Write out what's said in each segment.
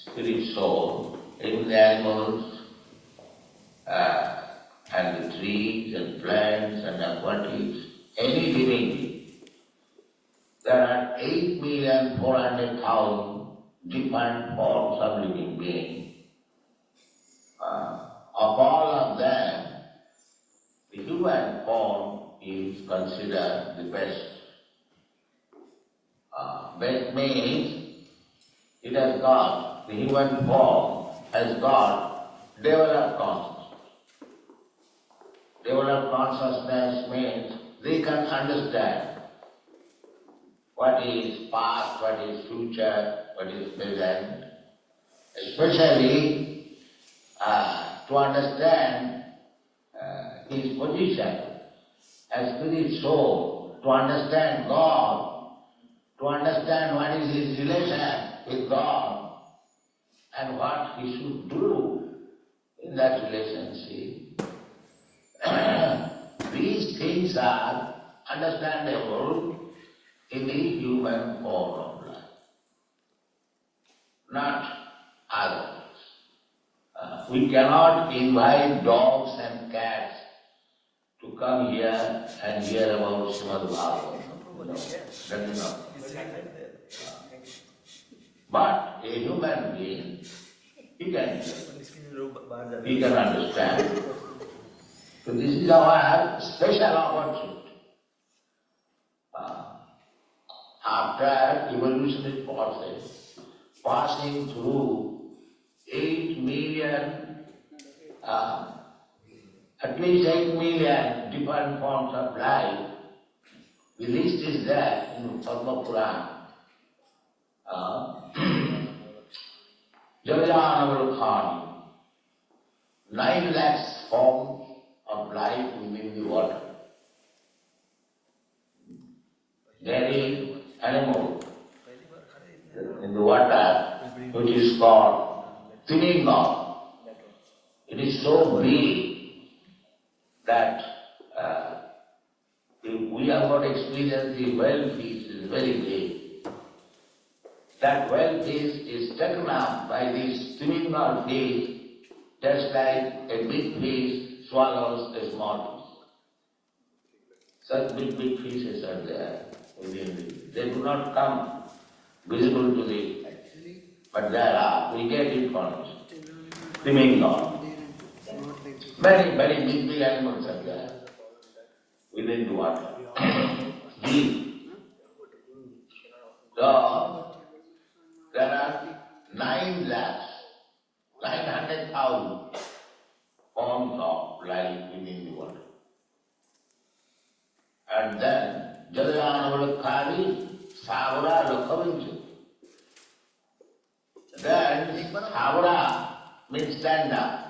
spirit soul in the animals and the trees and plants and aquatics, any living being. There are 8,400,000 different forms of living beings. Of all of them, the human form is considered the best. Best means it has got, the human form has got developed consciousness. Developed consciousness means they can understand what is past, what is future, what is present, especially to understand his position as spirit soul, to understand God, to understand what is his relation with God and what he should do in that relationship. These things are understandable in the human form of life, not others. We cannot invite dogs and cats to come here and hear about Srimad Bhagavatam. No, that is not. But a human being, he can understand. So this is our special opportunity. After evolutionary process, passing through 8 million, at least 8 million different forms of life. The list is there in Padma Purana. Jalayanavalakhani, 9 lakhs forms of life within the water. There is animal in the water which is called Timingong. It is so big that we have not experienced the whale fish is very big. That whale fish is taken up by this Timingong fish just like a big fish swallows a small fish. Such big fishes are there within the. They do not come visible to the, but there are. We get information. Timingong. Very big animals are there within the water. Deep. So, there are 900,000 forms of life within the water. And then, Jalayanavalakhani, Savara Lokhavinchu. Then, Savara means stand up.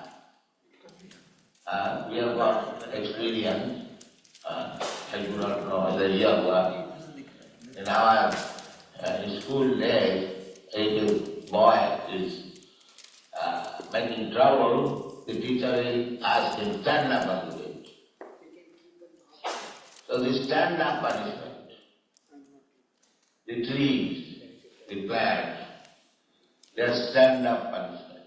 We have got experience. I do not know whether you have got. In our school days, if a boy is making trouble, the teacher will ask him, stand up on the bench. So the stand-up punishment, the trees, the plants, they are stand-up punishment.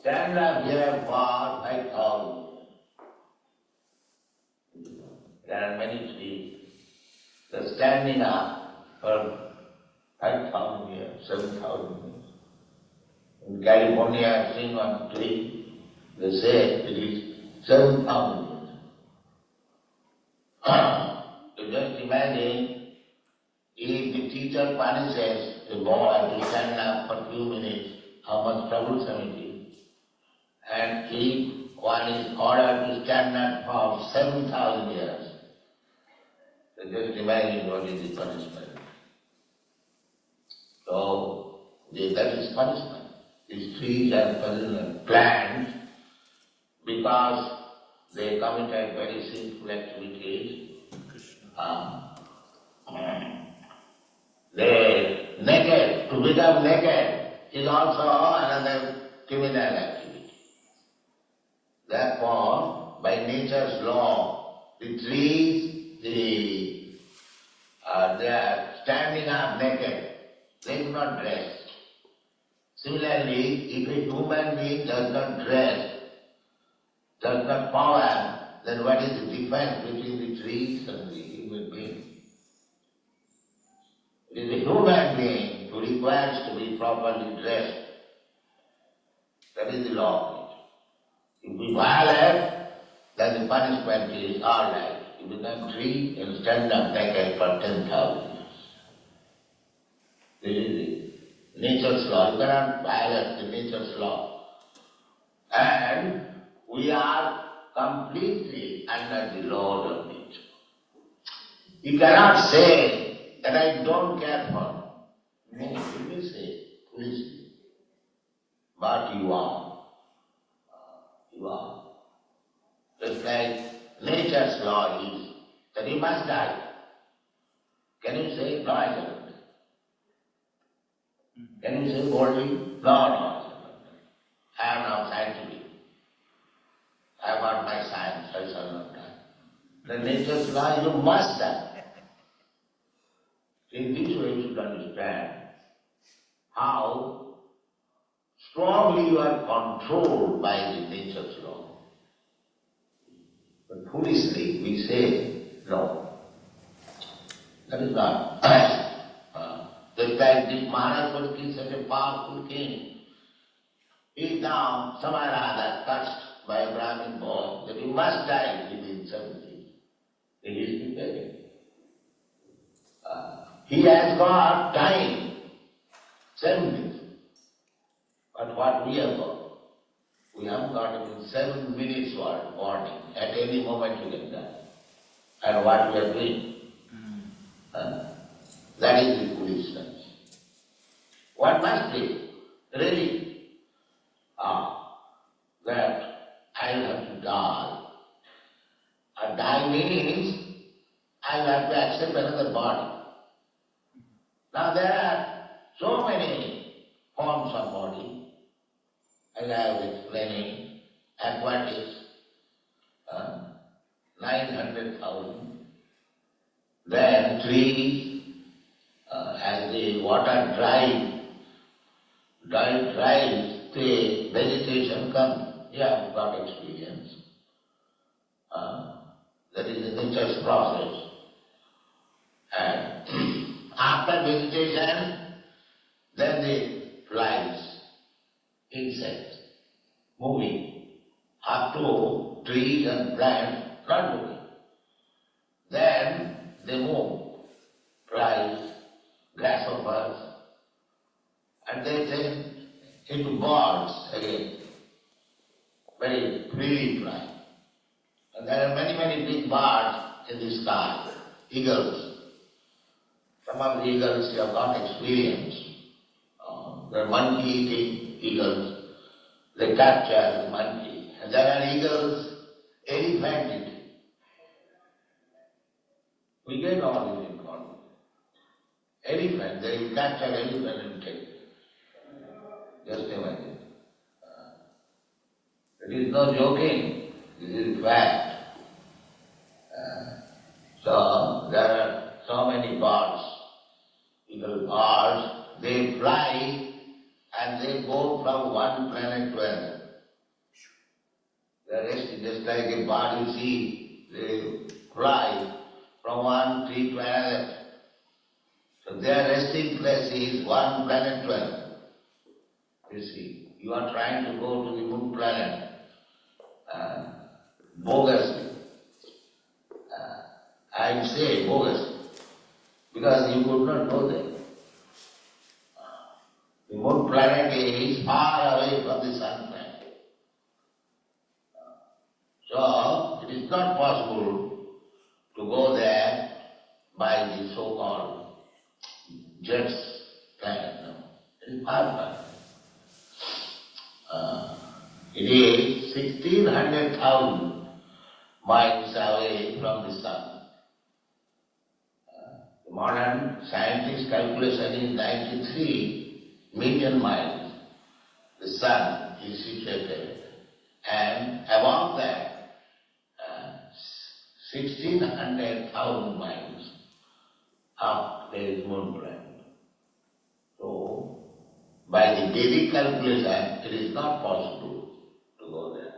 Stand up here for 5,000. There are many trees. They are standing up for 5,000 years, 7,000 years. In California, I have seen one tree. They say it is 7,000 years. So just imagine if the teacher punishes a boy to stand up for a few minutes, how much troublesome it is. And if one is ordered to stand up for 7,000 years, so just imagine what is the punishment. So that is punishment. These trees are plants because they committed very sinful activities. They naked, to become naked is also another criminal activity. Therefore, by nature's law, the trees, they are standing up naked they do not dress. Similarly, if a human being does not dress, does not power, then what is the difference between the trees and the human being? It is a human being who requires to be properly dressed. That is the law of nature. If we violate, then the punishment is all right. You become tree and stand up naked for 10,000 years. This is the nature's law. You cannot violate the nature's law. And we are completely under the law of nature. You cannot say that I don't care for it. No, you will say, please. But you are. You are. Just like nature's law is that you must die. Can you say, no, I cannot? Can you say boldly, no, I cannot? I am now scientific. I have got my science, I shall not die. The nature's law, you must die. In this way you should understand how strongly you are controlled by the nature's law. But foolishly we say, no. That is not. Just like this Maharaj is such a powerful king. He is now somehow or other touched by a Brahmin boy that he must die within 7 days. He is preparing. He has got time, 7 days. But what we have got? We have got even 7 minutes warning. At any moment you can die. And what we are doing? That is the foolishness. What must be? Really? That I will have to die. And die means I will have to accept another body. Now there are so many forms of body, as I was explaining, aquatics, 900,000, then trees, as the water dries, the vegetation comes. Yeah, we've got experience. That is the nature's process. And after vegetation, then the flies, insects, moving up to trees and plants, not moving. Then they move, flies, grasshoppers, and they turn into birds again, very freely fly. And there are many, many big birds in the sky, eagles. Some of the eagles you have got experience. There are monkey-eating eagles. They capture the monkey. And there are eagles, elephant-eating. We get all this in common. Elephant, they will capture elephant and take it. Just imagine. It is no joking. This is fact. So there are so many birds, eagle birds, they fly and they go from one planet to another. The rest is just like a bird you see, they fly from one tree to another. So their resting place is one planet to another. You see, you are trying to go to the moon planet bogusly. I say bogus because you could not go there. The moon planet is far away from the sun planet. So it is not possible to go there by the so-called jets planet. No. It is far. It is 1,600,000 miles away from the sun. Modern scientist calculation is 93 million miles. The sun is situated, and above that, 1,600,000 miles up there is moon planet. By the Vedic calculation, it is not possible to go there.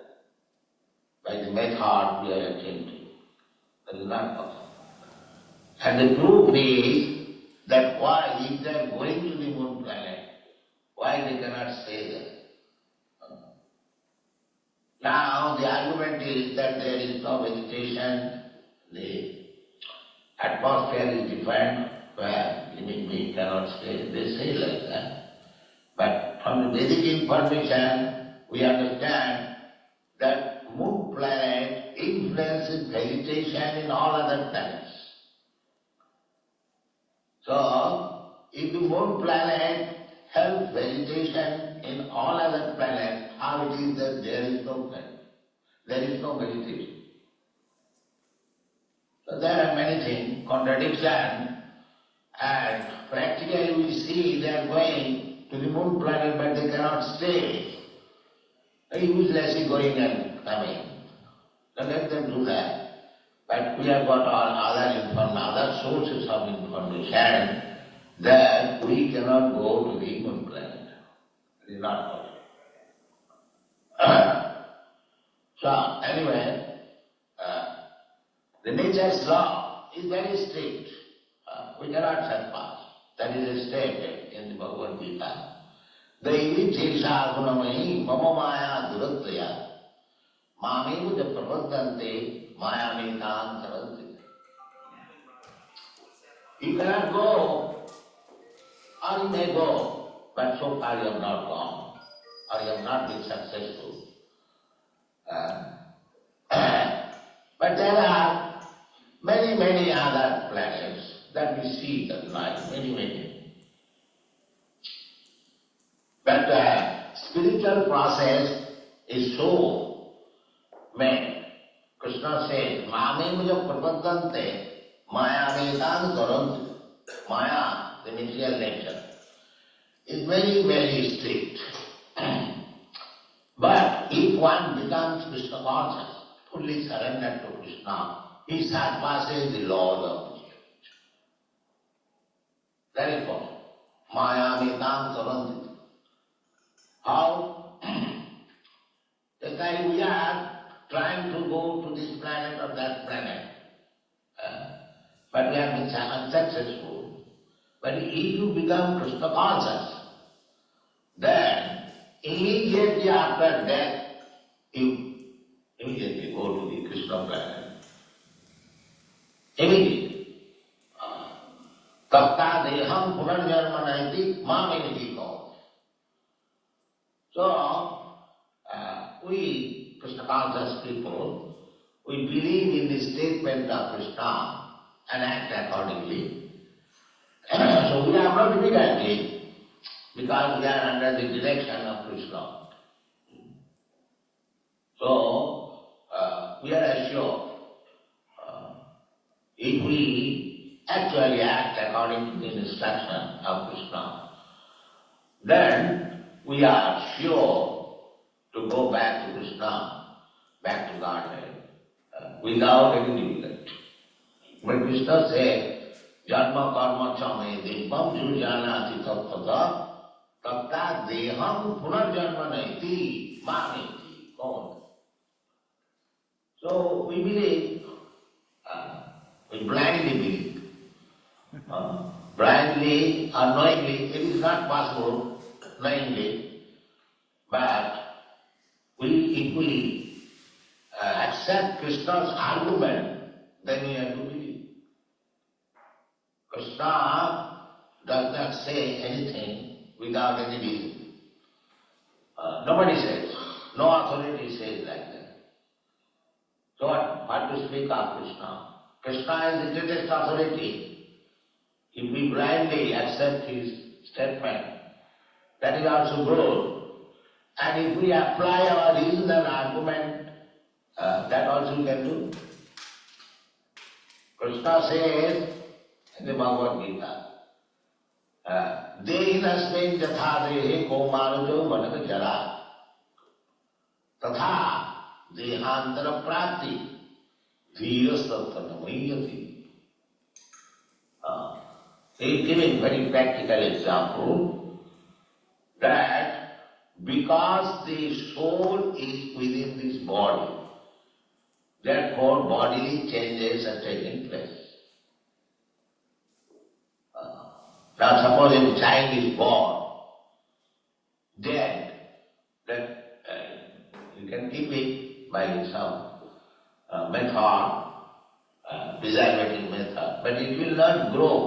By the method we are attempting, that is not possible. And the proof is that why, if they are going to the moon planet, why they cannot stay there? Now the argument is that there is no vegetation, the atmosphere is different, where living being cannot stay. They say like that. But from the Vedic information, we understand that moon planet influences vegetation in all other planets. So, if the moon planet helps vegetation in all other planets, how it is that there is no planet? There is no vegetation. So there are many things, contradiction, and practically we see they are going to the moon planet but they cannot stay. They uselessly going and coming. So let them do that. But we have got all other sources of information that we cannot go to the moon planet. It is not possible. So anyway, the nature's law is very strict. We cannot trespass. That is stated in the Bhagavad Gita. Daivi Chesha Gunamahi Mama Maya Durattaya Mami Muja Prabhaddante Maya Mintan Saranti. You cannot go, or you may go, but so far you have not gone, or you have not been successful. But there are many other planets that we see at night, many. But the spiritual process is so made. Krishna says, Mame muja prapaddante maya vedan karanti. Maya, the material nature, is very strict. But if one becomes Krishna conscious, fully surrendered to Krishna, he surpasses the laws of the spirit. That is possible. Maya vedan karanti. How? Just like we are trying to go to this planet or that planet, but we have been unsuccessful. But if you become Krishna conscious, then immediately after death, you immediately go to the Krishna planet. Immediately. Tapta deham punarjanmanaiti mamini ko. So, we Krishna conscious people, we believe in the statement of Krishna and act accordingly. So we have no difficulty because we are under the direction of Krishna. So we are assured if we actually act according to the instruction of Krishna, then we are sure to go back to Krishna, back to Godhead, without any difficulty. When Krishna said, Janma karma chame devam jujana tattva tatta deham punarjanma naiti mameti. So we believe, we blindly believe. Blindly or knowingly, it is not possible knowingly, but if we accept Krishna's argument, then we have to believe. Krishna does not say anything without any reason. Nobody says, no authority says like that. So what to speak of Krishna? Krishna is the greatest authority. If we blindly accept his statement, that is also good. And if we apply our reason and argument, that also we can do. Krishna says in the Bhagavad Gita, Dehinasmin jatha dehe komarujo manaka jara tatha dehantara prati dhirastatanamayati. He is giving very practical example that because the soul is within this body, therefore bodily changes are taking place. Now suppose if a child is born dead, then you can keep it by some method, preservative method, but it will not grow.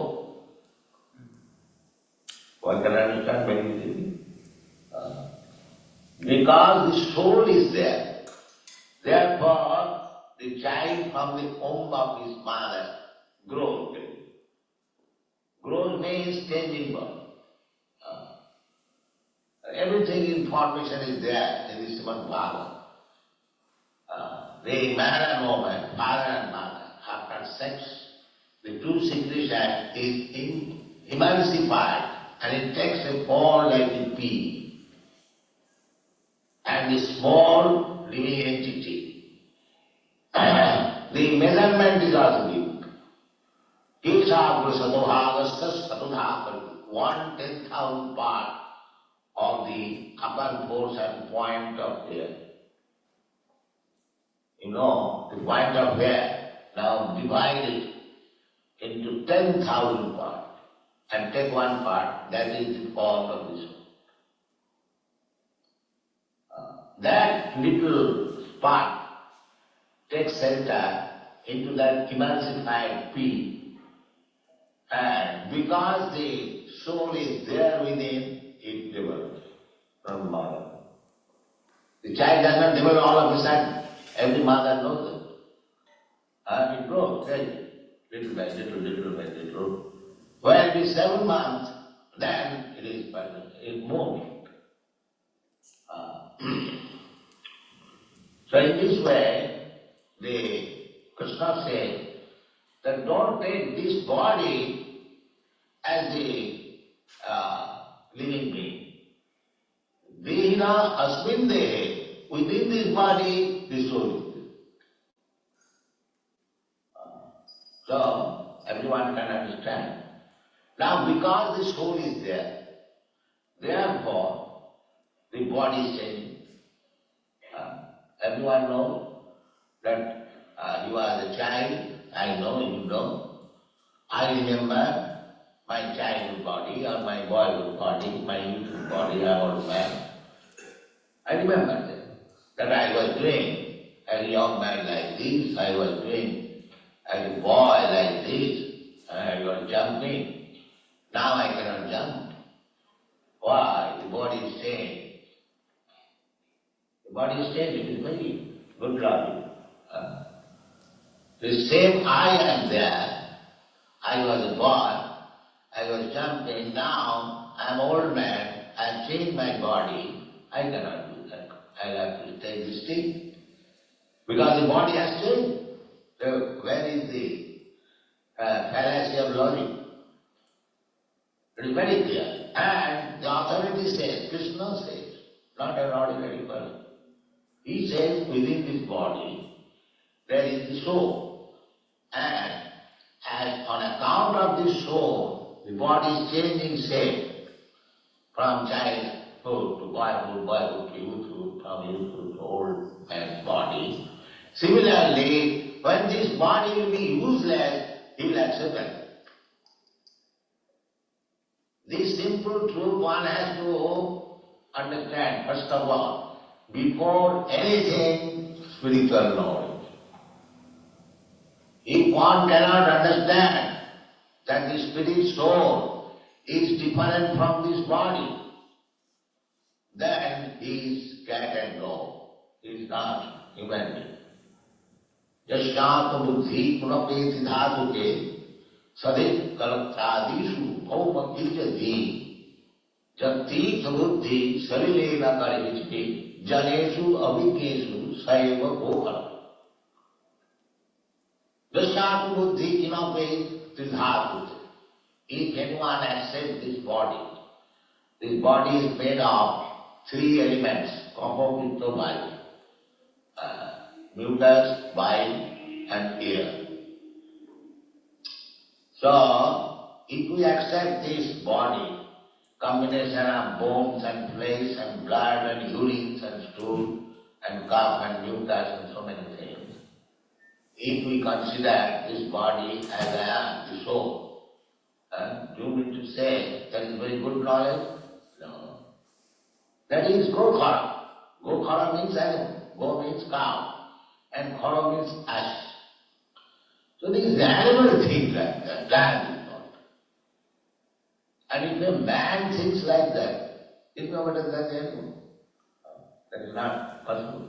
One can understand very easily. Because the soul is there, therefore the child from the womb of his mother grows. Grows means changing body. Everything information is there in the Srimad Bhagavatam. The man and woman, father and mother, after sex, the two secretion is emulsified and it takes a form like a pea. And the small living entity, the measurement is also given. Kesha Sadohagastas Satudha 1/10,000 part of the upper portion point of hair. You know, the point of hair, now divide it into 10,000 parts and take one part, that is the form of the soul. That little spark takes center into that emulsified pea, and because the soul is there within, it develops from the mother. The child does not develop all of a sudden. Every mother knows it. And it grows, little by little. When it is 7 months, then it moves. So in this way, Krishna said that don't take this body as a living being. Dehina asmin dehe, within this body, the soul is there. So everyone can understand. Now because the soul is there, therefore the body is changing. Everyone knows that you are the child, I know, you know. I remember my childhood body or my boyhood body, my youthful body, I old man. I remember that I was doing as a young man like this, I was doing as a boy like this, I was jumping. Now I cannot jump. Why? The body is changed. The body is changed, it is very good logic. The same I am there, I was a boy, I was jumping, now I am old man, I have changed my body, I cannot do that. I have to take the stick. Because the body has changed. So where is the fallacy of logic? It is very clear. And the authority says, Krishna says, not an ordinary person. He says within this body there is the soul. And as on account of this soul, the body is changing shape from childhood to boyhood to youthhood, from youthhood to old man's body. Similarly, when this body will be useless, he will accept it. This simple truth one has to understand, first of all, before anything spiritual knowledge. If one cannot understand that the spirit soul is different from this body, then he is cat and dog. He is not human being. Yashyatma buddhi punapeti dhatuke sadit kalakthadishu bhauma ityadhi jati buddhi sarilena karivichke janeshu abhikeshu saiva bhokara. Yashyatma buddhi punapeti dhatuke. If anyone accepts this body is made of 3 elements, copper, pitta, bile. Mucus, bile and air. So, if we accept this body combination of bones and flesh and blood and urine and stool and cough and mucus and so many things. If we consider this body as the soul, do you mean to say that is very good knowledge? No. That is go-khara. Go-khara means animal. Go means cow. And khara means ash. So this is the animal thing like that. That is not. And if a man thinks like that, it's no better than the animal. That is not possible.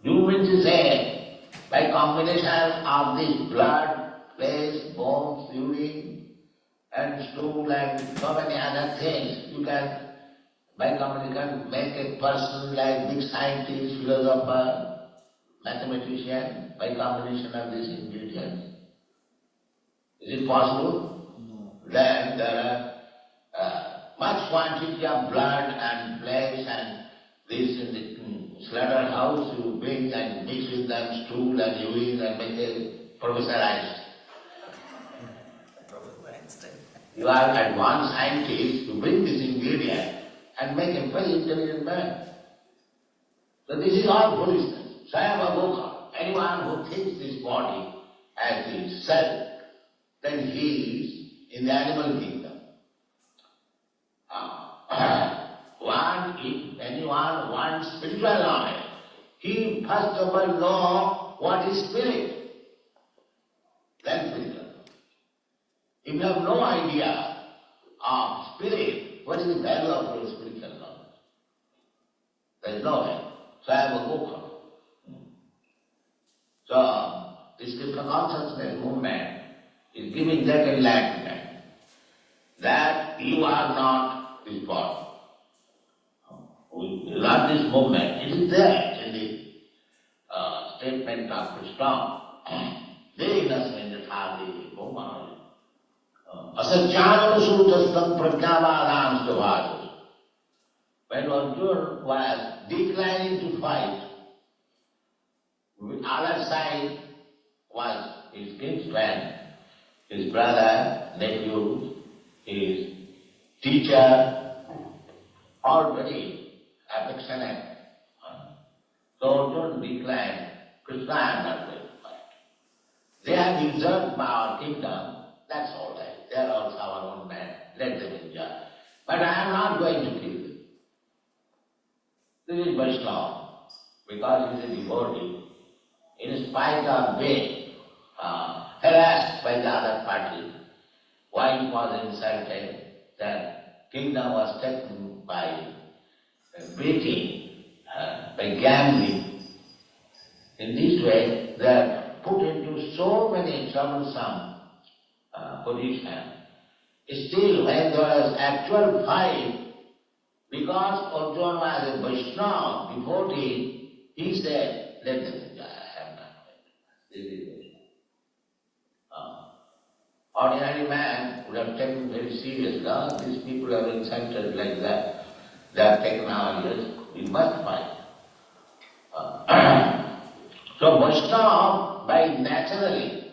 You mean to say, by combination of this blood, flesh, bones, urine, and stool and so many other things, you can, by combination, make a person like big scientist, philosopher, mathematician, by combination of these ingredients. Is it possible? No. Then there are much quantity of blood and flesh and this in the slaughterhouse you bring and mix with them stool and urine and make a Professor Einstein. Professor Einstein. You are advanced scientist, you bring this ingredient and make a very intelligent man. So this is all foolishness. Sayava. Anyone who thinks this body as his self, then he is in the animal kingdom. If anyone wants spiritual knowledge, he first of all know what is spirit, then spiritual knowledge. If you have no idea of spirit, what is the value of your spiritual knowledge? There is no value. So I will go. So this Krishna consciousness movement is giving that enlightenment that you are not this body. We learn this movement. It is there in the statement of Krishna. Dehinasmin yathadi bhumani. Asajjanam sutastam prajnavadam stvajus. When Arjuna was declining to fight, the other side was his kinsman, his brother, nephew, his teacher, all very affectionate. So Arjuna declined, Krishna, I am not going to fight. They have usurped our kingdom, that's all right. They are also our own men, let them enjoy. But I am not going to kill them. This is Vaishnava, because he is a devotee. In spite of being harassed by the other party, wife was insulted, the kingdom was taken by beating, by gambling. In this way, they are put into so many troublesome positions. Still, when there was actual fight, because Arjuna was a Vaishnava devotee, he said, let them enjoy, I am not going to. This is Vaishnava. Ordinary man would have taken very seriously. These people are insulted like that. They are taken nowadays. We must fight. So Vaishnava, by naturally,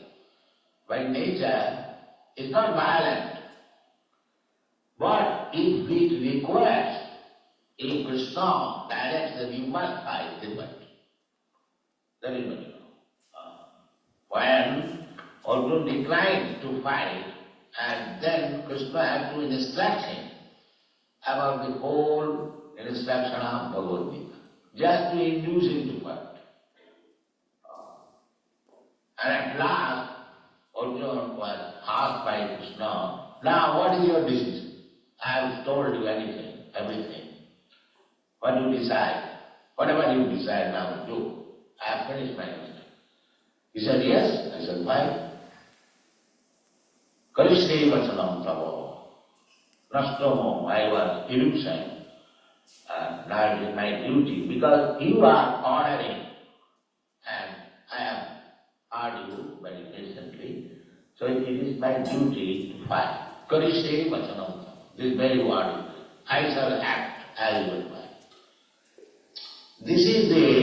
by nature, is not violent. But if it requires, if Krishna directs that you must fight, they must. That is Vaishnava. When Arjuna declined to fight, and then Krishna had to instruct him about the whole instruction of Bhagavad Gita, just to induce him to fight. And at last, Arjuna was asked by Krishna, now what is your decision? I have told you anything, everything. What do you decide? Whatever you decide now, do. I have finished my mission. He said, yes. I said, why? Karishne vachanam tavo. Nashtomo, I was illusion. Now it is my duty, because you are ordering, and I have heard you very patiently, so it is my duty to fight. Karishne vachanam tavo. This very word, I shall act as you advise. This is the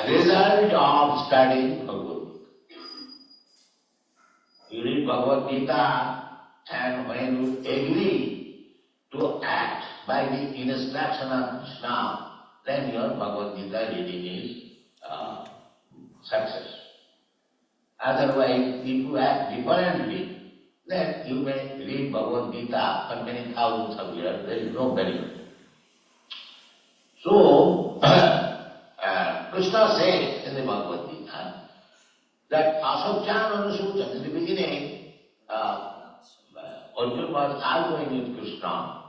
result of studying Bhagavad Gita. You read Bhagavad Gita, and when you agree by the instruction of Krishna, then your Bhagavad Gita reading is success. Otherwise, if you act differently, then you may read Bhagavad Gita for many thousands of years, there is no benefit. So, Krishna says in the Bhagavad Gita that Asatyan Anusuchan, in the beginning, Arjuna was arguing with Krishna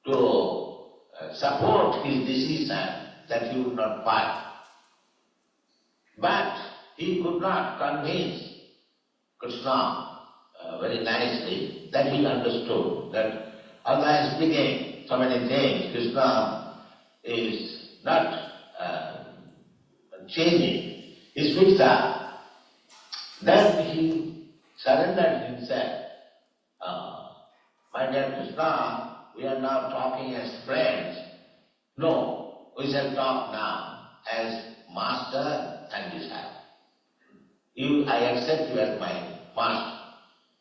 to support his decision that he would not fight. But he could not convince Krishna very nicely that he understood that although speaking so many things, Krishna is not changing. He speaks up. Then he surrendered himself. My dear Krishna, we are now talking as friends. No, we shall talk now as master and disciple. I accept you as my master.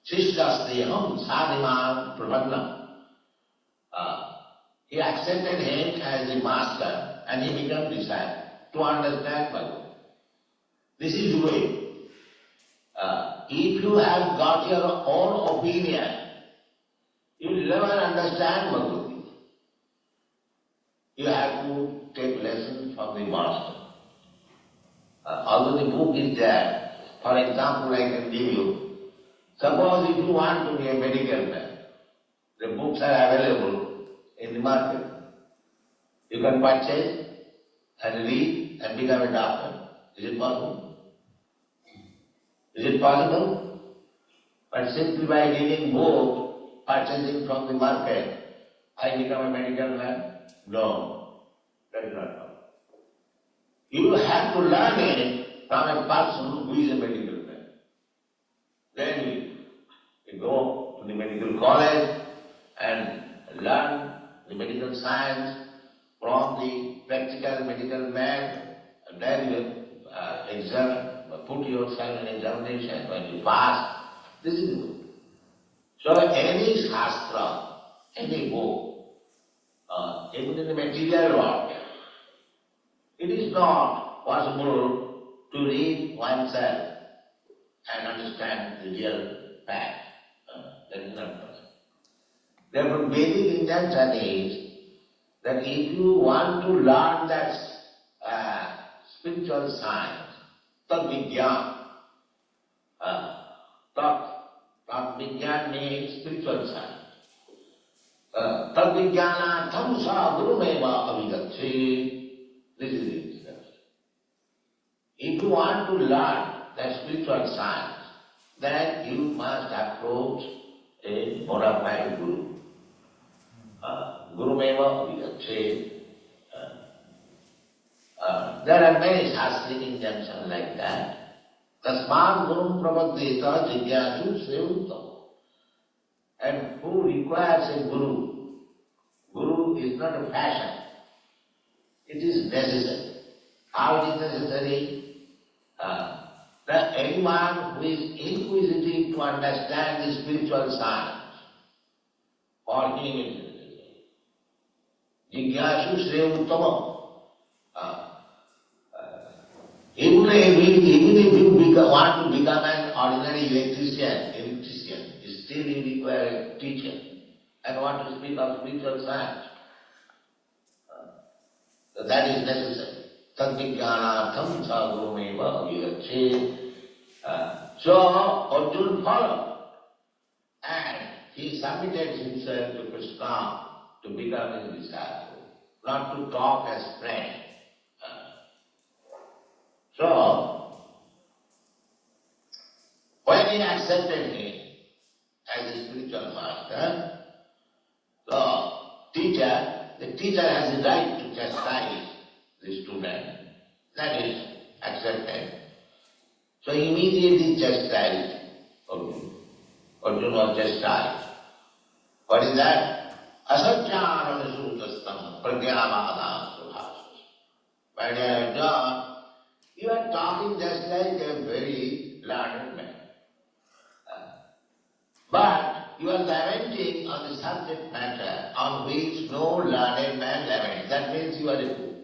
Shishtasteham sadhiman prabannam. He accepted him as the master and he became disciple to understand Bhagavad. This is the way. If you have got your own opinion, you will never understand Bhagavad Gita. You have to take lessons from the master. Although the book is there, for example, I can give you. Suppose if you want to be a medical man, the books are available in the market. You can purchase and read and become a doctor. Is it possible? Is it possible? But simply by reading book, purchasing from the market, I become a medical man? No, that is not possible. You have to learn it from a person who is a medical man. Then you go to the medical college and learn the medical science from the practical medical man, and then you put yourself in examination. When you pass, this is good. So any shastra, any book, even in the material world, it is not possible to read oneself and understand the real fact. That is not possible. Therefore, basic intention is that if you want to learn that spiritual science, tad-vigyan, tad-vigyan means spiritual science. Tad-vigyanartham sa gurumeva avigatse. This is it. If you want to learn that spiritual science, then you must approach a bona fide guru. Gurumeva avigatse. There are many shastric injunctions like that. Tasmad gurum prabhaddeta jigyasu sevuttam. And who requires a guru? Guru is not a fashion. It is necessary. How it is necessary? That anyone who is inquisitive to understand the spiritual science, for him it is necessary. Jigyasu sevuttam. Even if you want to become an ordinary electrician, still you require a teacher. And want to speak of spiritual science. So that is necessary. Tad-vigyanartham sa gurumeva avigatse. So Arjuna followed. And he submitted himself to Krishna to become his disciple, not to talk as friend. So, when he accepted him as a spiritual master, the teacher has the right to chastise the student. That is accepted. So he immediately chastised Arjuna. Arjuna was chastised. What is that? Asatyan anusutastam pragyavadam subhasas. My dear Arjuna, you are talking just like a very learned man. But you are lamenting on the subject matter on which no learned man laments. That means you are a fool.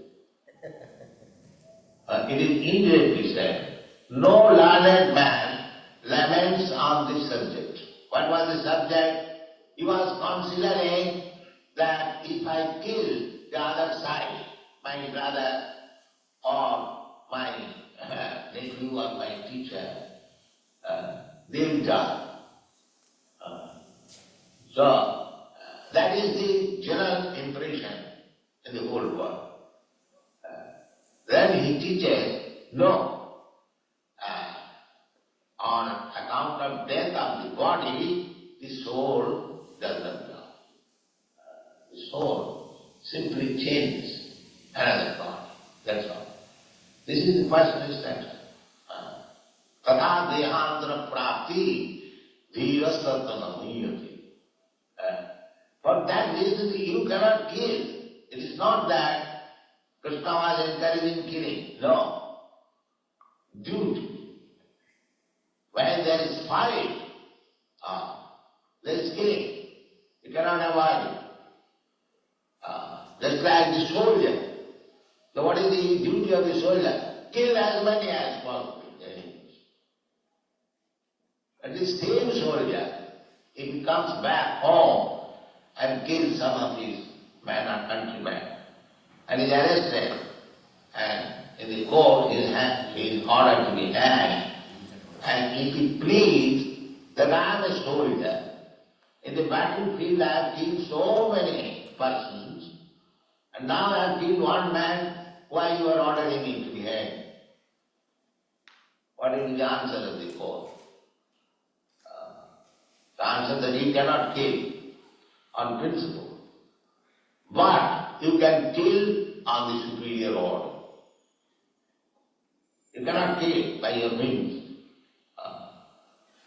It is indirectly said, no learned man laments on this subject. What was the subject? He was considering that if I kill the other side, my brother or my nephew or my teacher, they will die. So, that is the general impression in the whole world. Then he teaches, no, on account of death of the body, the soul does not die. The soul simply changes another body. That's all. This is the first instance. Tatha dehandra prapti dhirasatana niyati. For that reason you cannot kill. It is not that Krishna was encouraging killing. No. Duty. When there is fight, there is killing. You cannot avoid it. Just like the soldier. So what is the duty of the soldier? Kill as many as possible. But the same soldier, if he comes back home and kills some of his men or countrymen, and is arrested, and in the court he is ordered to be hanged, and if he pleads that I am a soldier, in the battlefield I have killed so many persons, and now I have killed one man, why you are ordering me to be hanged? What is the answer of the court? The answer that you cannot kill on principle, but you can kill on the superior order. You cannot kill by your means.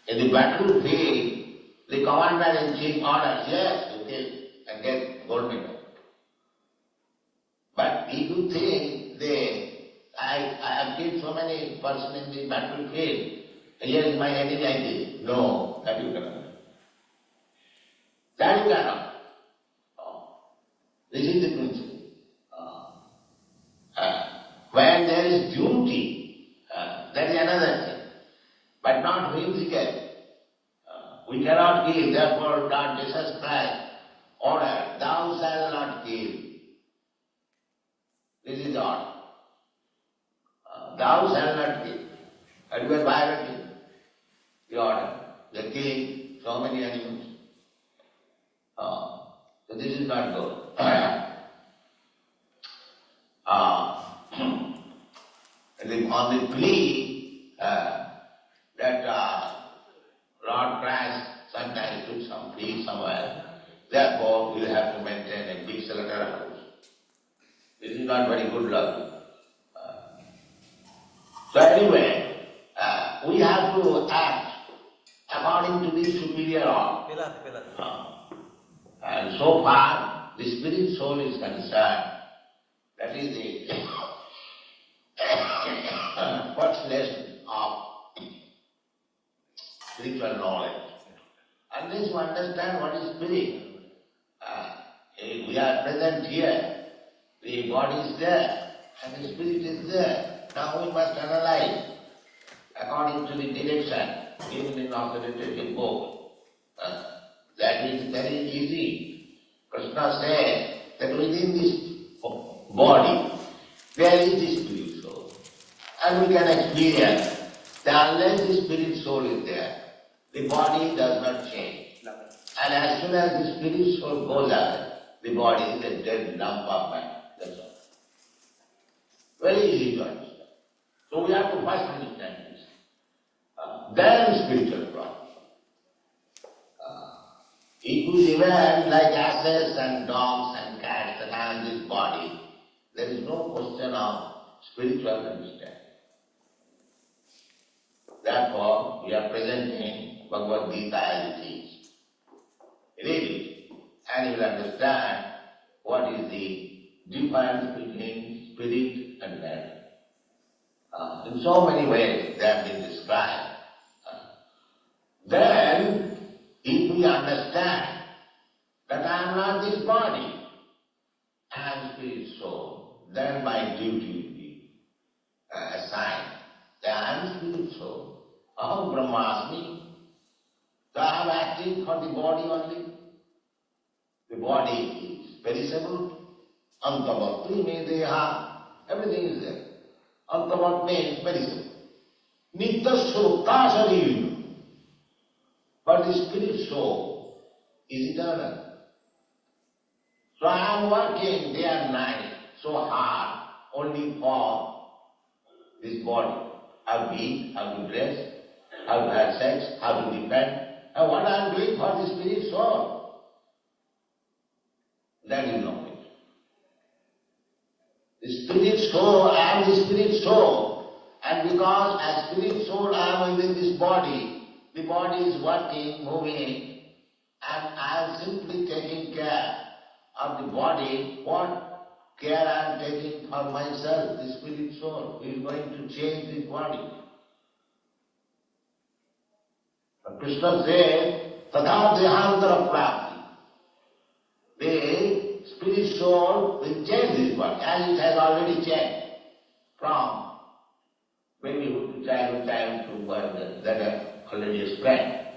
In the battlefield, the commander-in-chief orders, yes, you kill and get gold medal. But if you think I have killed so many persons in the battlefield, here is my enemy, I kill. No, that you cannot. That you cannot. This is the principle. When there is duty, that is another thing, but not whimsical. We cannot kill, therefore Lord Jesus Christ ordered, thou shalt not kill. This is the order. Thou shalt not kill. And you are violating the order. You are killing so many animals. So this is not good. On the plea that Lord Christ sometimes took some plea somewhere, therefore we will have to maintain a big slaughterhouse. This is not very good logic. So anyway, we have to act according to the superior order. And so far, the spirit soul is concerned. That is the first lesson of spiritual knowledge. Unless you understand what is spirit, we are present here, the body is there, and the spirit is there. Now we must analyze according to the direction given in authoritative book. That is very easy. Krishna said that within this body there is the spirit soul. And we can experience that unless the spirit soul is there, the body does not change. And as soon as the spirit soul goes away, the body is a dead lump of matter. That's all. Very easy to understand. So we have to first understand this. Then spiritual process. If we remain like asses and dogs and cats around this body, there is no question of spiritual understanding. Therefore, we are presenting Bhagavad Gita as it is. Read it, and you will understand what is the difference between spirit and matter. In so many ways they have been described. Then, if we understand that I am not this body, I am spirit soul, then my duty will be assigned. That I am spirit soul. Aham Brahmasmi. So I am acting for the body only. The body is perishable. Antavatri me deha. Everything is there. Antavat means perishable. Nitya sharira. But the spirit soul is eternal. So I am working day and night so hard only for this body. How to eat, how to dress, how to have sex, how to defend. And what I am doing for the spirit soul, that is not it. The spirit soul, I am the spirit soul. And because as spirit soul I am within this body, the body is working, moving, and I am simply taking care of the body. What care I am taking for myself, the spirit soul, who is going to change this body. But Krishna says, Tadha Dehantara Prapti. The spirit soul will change this body, as it has already changed from babyhood to childhood to birth, that I have already explained.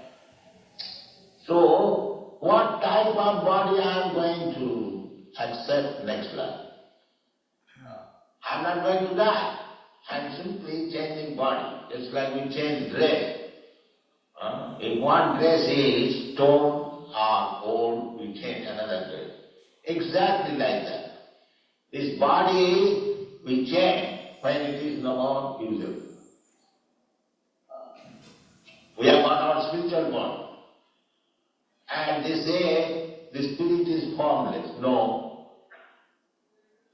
So, what type of body I am going to accept next life? I am not going to die. I am simply changing body, just like we change dress. If one dress is torn or old, we change another dress. Exactly like that. This body we change when it is no more usable. We have got our spiritual body. And they say the spirit is formless. No.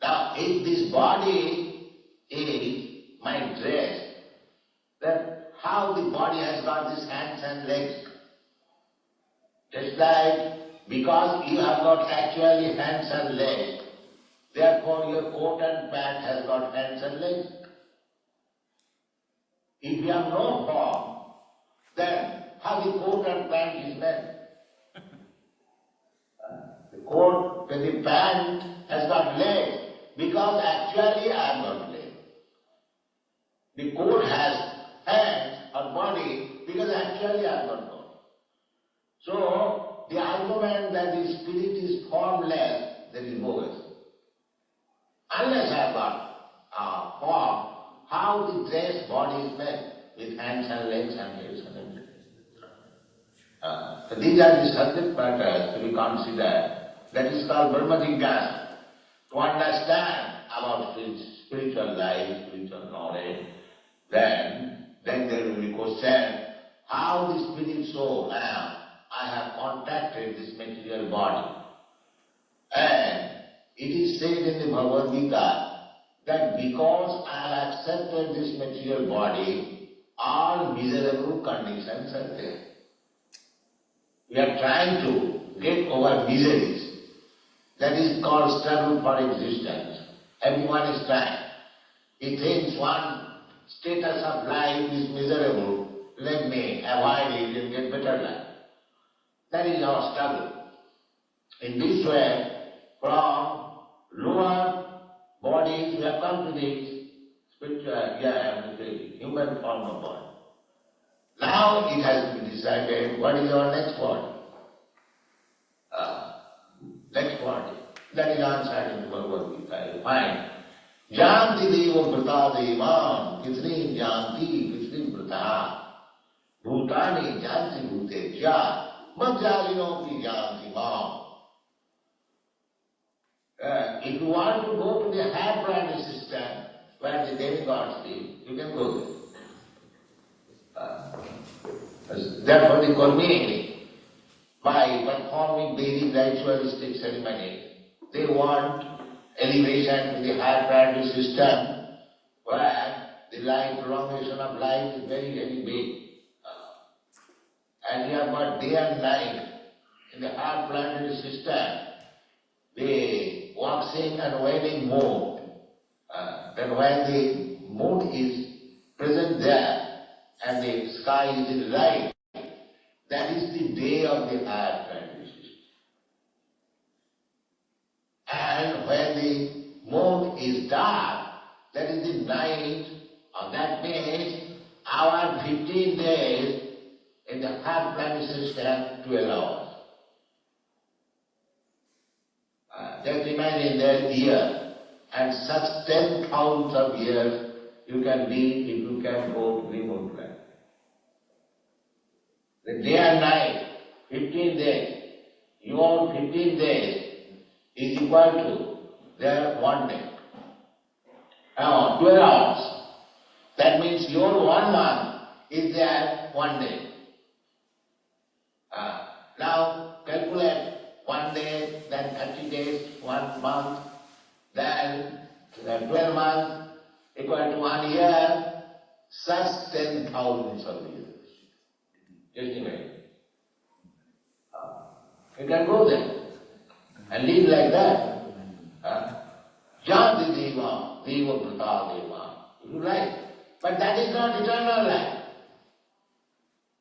Now, if this body is my dress, then how the body has got these hands and legs? Just like, because you have got actually hands and legs, therefore your coat and pant has got hands and legs. If you have no form, then how the coat and pant is made? The coat, the pant has got legs, because actually I have got legs. The coat has hands or body, because actually I have got body. So, the argument that the spirit is formless, that is bogus. Unless I have got form, how the dress body is made, with hands and legs and heads and everything. So these are the subject matters to be considered. That is called Brahma Jignasa. To understand about spiritual life, spiritual knowledge, then there will be question, how the spirit soul I have contacted this material body. And it is said in the Bhagavad Gita that because I have accepted this material body, all miserable conditions are there. We are trying to get over miseries. That is called struggle for existence. Everyone is trying. He thinks one status of life is miserable, let me avoid it and get better life. That is our struggle. In this way, from lower bodies we have come to the spiritual, the human form of body. Now it has to be decided what is our next body. Next body. That is answered in the Bhagavad Gita. You find Janti deva vrta devam, kitni janti, kitni vrta, bhutani janti bhute kya, madhyalino pi janti mam. If you want to go to the higher planet system, where the demigods live, you can go there. Therefore the Kurmi, by performing Vedic ritualistic ceremonies, they want elevation to the higher planetary system, where the life, prolongation of life is very, very big. And you have got day and night in the higher planetary system, the waxing and waning moon. Then when the moon is present there and the sky is in light, that is the day of the higher planetary system. And when the moon is dark, that is the night, that means our 15 days in the third planet system, 12 hours. Just imagine that year, and such 10,000 of years you can live if you can go to the moon planet. The day and night, 15 days, your 15 days is equal to their 1 day. Now, 12 hours. That means your 1 month is their 1 day. Now, calculate 1 day, then 30 days, 1 month, then 12 months equal to 1 year, such 10,000 of years. Just imagine. You can go there and live like that. Janti Deva, Deva Prata Deva, if you like. But that is not eternal life.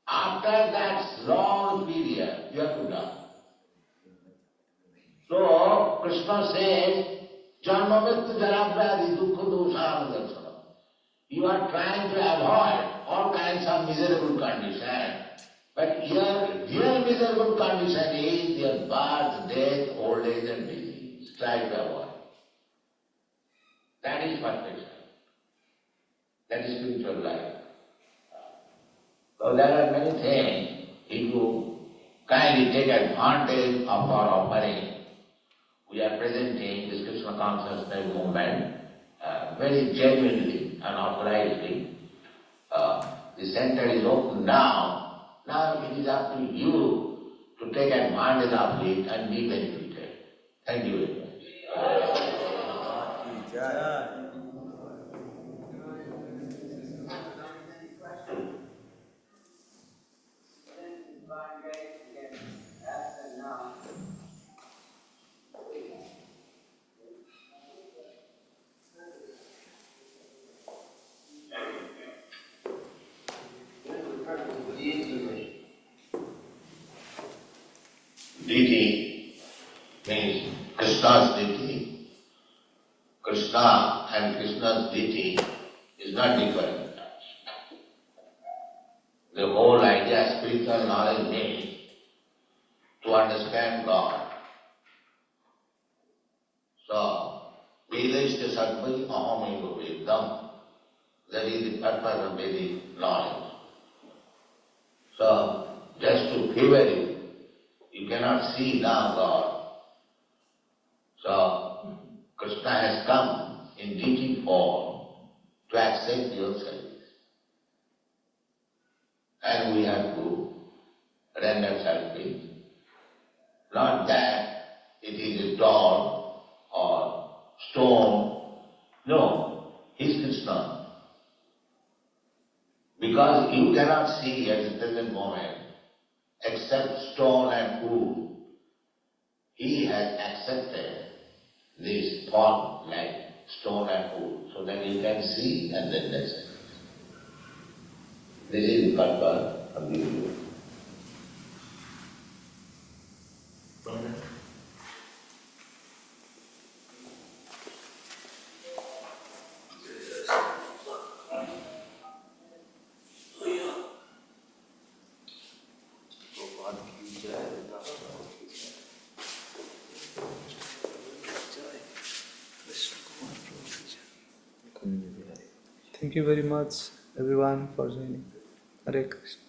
After that long period, you have to die. So, Krishna says, Janma Mrityu Jara Vyadhi Dukkha Dosana Darsana. You are trying to avoid all kinds of miserable conditions. But your real miserable condition is your birth, death, old age and disease. Try to avoid. That is perfection. That is spiritual life. So there are many things. If you kindly take advantage of our offering, we are presenting this Krishna consciousness movement very genuinely and authorizedly. The center is open now. Now it is up to you to take advantage of it and be benefited. Thank you very much. Deity means Krishna's deity. Krishna and Krishna's deity is not different. The whole idea, spiritual knowledge means to understand God. So, Vedashya Sattva Ahamaiva Vedam. That is the purpose of Vedic knowledge. So, just to favor you, you cannot see now God. So, Krishna has come in deity form to accept your service. And we have to render service. Not that it is a doll or stone. No, he is Krishna. Because you cannot see at the present moment except stone and wood. He has accepted this form like stone and wood, so that you can see and then that's it. This is the purpose of the video. Thank you very much, everyone, for joining. Hare Krishna.